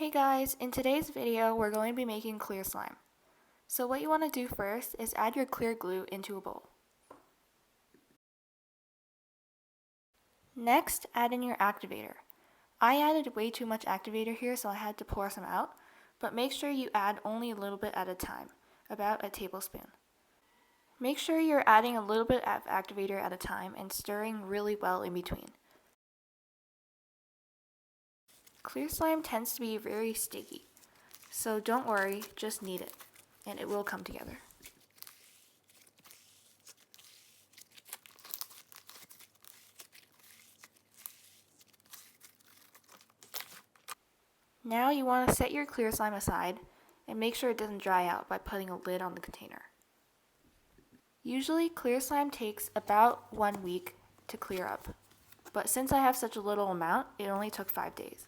Hey guys, in today's video we're going to be making clear slime. So what you want to do first is add your clear glue into a bowl. Next, add in your activator. I added way too much activator here, so I had to pour some out, but make sure you add only a little bit at a time, about a tablespoon. Make sure you're adding a little bit of activator at a time and stirring really well in between. Clear slime tends to be very sticky, so don't worry, just knead it, and it will come together. Now you want to set your clear slime aside and make sure it doesn't dry out by putting a lid on the container. Usually clear slime takes about 1 week to clear up, but since I have such a little amount, it only took 5 days.